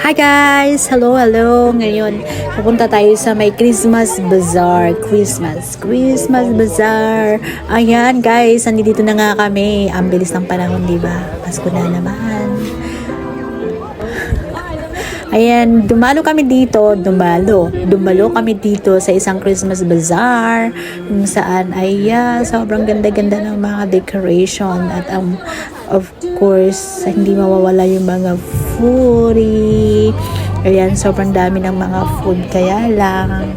Hi guys! Hello, hello! Ngayon, pupunta tayo sa may Christmas Bazaar. Christmas Bazaar. Ayan guys, nandito na nga kami. Ang bilis ng panahon, di ba? Pasko na naman. Ayan, dumalo kami dito sa isang Christmas Bazaar kung saan ay sobrang ganda-ganda ng mga decoration at of course, hindi mawawala yung mga foodie. Ayan, sobrang dami ng mga food kaya lang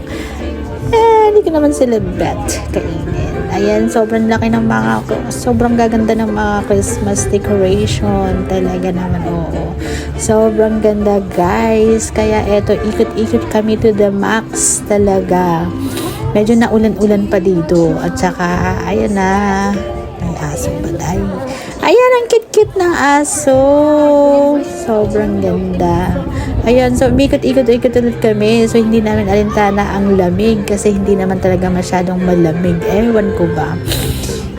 hindi ko naman sila bet kainin. Ayan, sobrang gaganda ng mga Christmas decoration. Talaga naman, oo. Sobrang ganda, guys. Kaya eto, ikot-ikot kami to the max talaga. Medyo naulan-ulan pa dito. At saka, ayan na. May asong balay. Ayan, ang cute-cute ng aso. Sobrang ganda. Ayan, so ikot-ikot ulit kami. So, hindi namin alintana ang lamig kasi hindi naman talaga masyadong malamig. Ewan ko ba.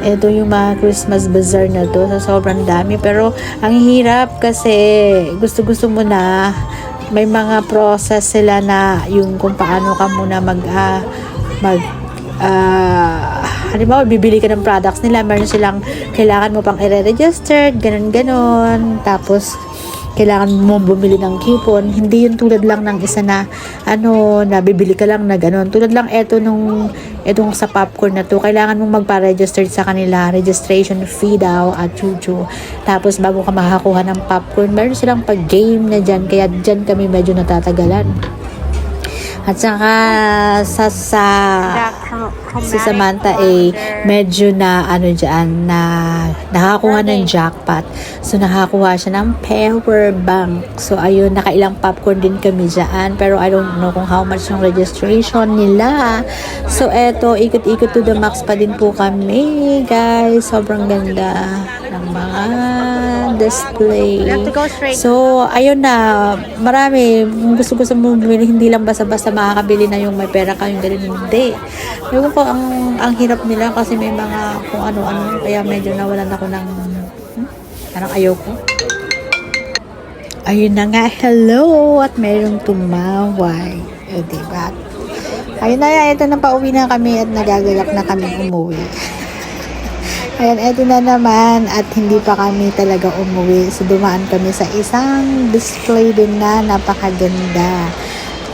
Ito yung mga Christmas Bazaar na to. So, sobrang dami. Pero, ang hirap kasi gusto-gusto mo na may mga process sila na yung kung paano ka muna halimbawa, bibili ka ng products nila, meron silang kailangan mo pang i-register, ganun. Tapos, kailangan mo bumili ng coupon. Hindi yun tulad lang ng isa na, bibili ka lang na ganun. Tulad lang etong sa popcorn na to, kailangan mong magpa-register sa kanila, registration fee daw at chuchu. Tapos, bago ka makakuha ng popcorn, meron silang pag-game na dyan, kaya dyan kami medyo natatagalan. At saka si Samantha medyo na nakakuha ng jackpot. So nakakuha siya ng power bank. So ayun, nakailang popcorn din kami dyan. Pero I don't know kung how much yung registration nila. So eto, ikot-ikot to the max pa din po kami, guys. Sobrang ganda ng mga display. So ayun na, marami. Gusto mo bumili, hindi lang basta-basta makakabili na yung may pera ka, yung ganun, hindi. Ewan ko, ang hirap nila kasi may mga kung ano-ano, kaya medyo nawalan ako ng parang ayoko. Ayun na nga, hello, at mayroong tumaway. Diba? Ayun na, ito na, pauwi na kami at nagagalak na kami umuwi. Ayan, eto na naman at hindi pa kami talaga umuwi. So, dumaan kami sa isang display din na napakaganda.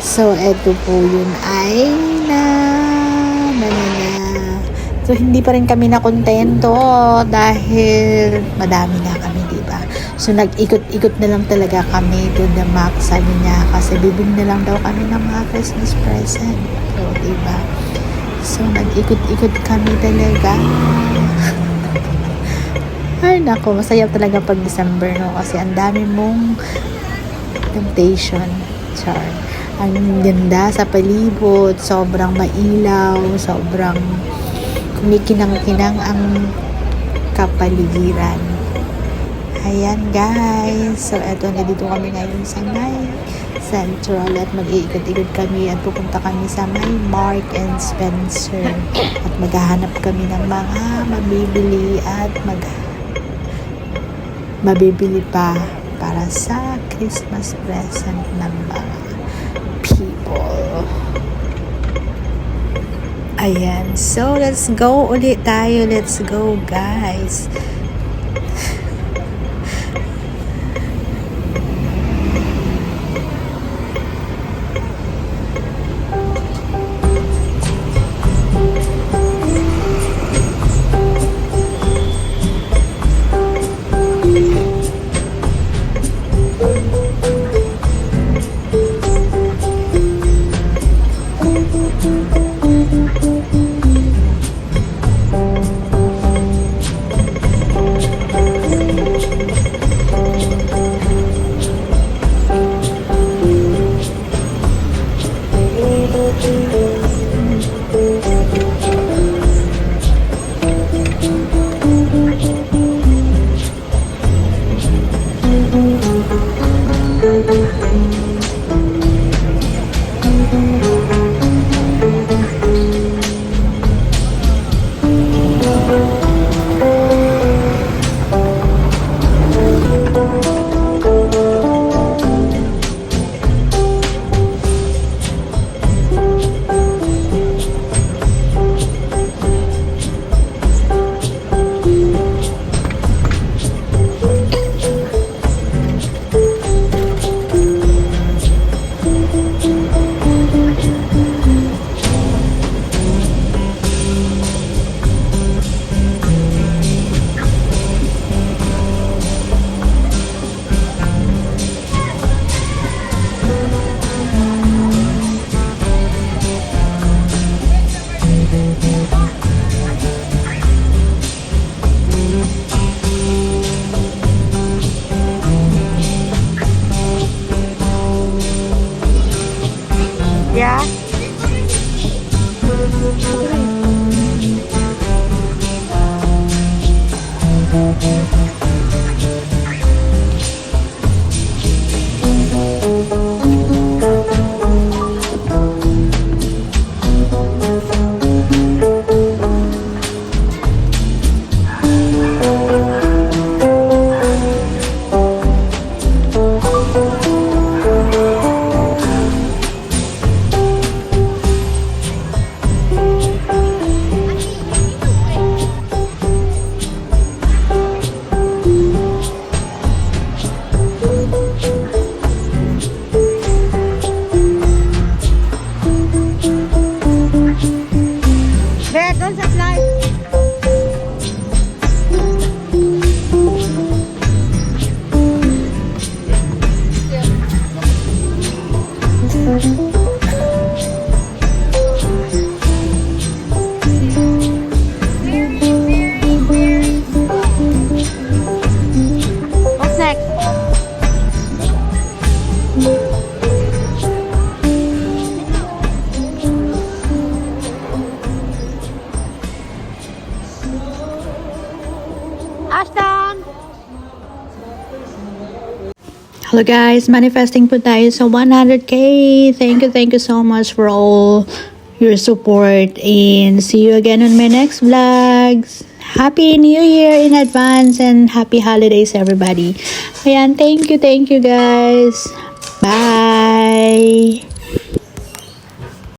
So, eto po yun ay So, hindi pa rin kami nakontento dahil madami na kami, diba? So, nag-ikot-ikot na lang talaga kami to the max, sabi niya, kasi bibili na lang daw kami ng mga Christmas present. So, diba? So, nag-ikot-ikot kami talaga. Ay, nako, masaya talaga pag December, no? Kasi ang dami mong temptation. Char. Ang ganda sa palibot, sobrang mailaw, sobrang kumikinang-kinang ang kapaligiran. Ayan, guys. So, eto, nandito kami ngayon sa may Central at mag-iikot-ikot kami at pupunta kami sa may Mark and Spencer at maghahanap kami ng mga mabibili at mabibili pa para sa Christmas present ng mga people. Ayan. So, let's go ulit tayo. Let's go, guys. Hello guys, manifesting po tayo sa 100k. Thank you so much for all your support and see you again on my next vlogs. Happy New Year in advance and happy holidays everybody. Ayan, thank you guys. Bye!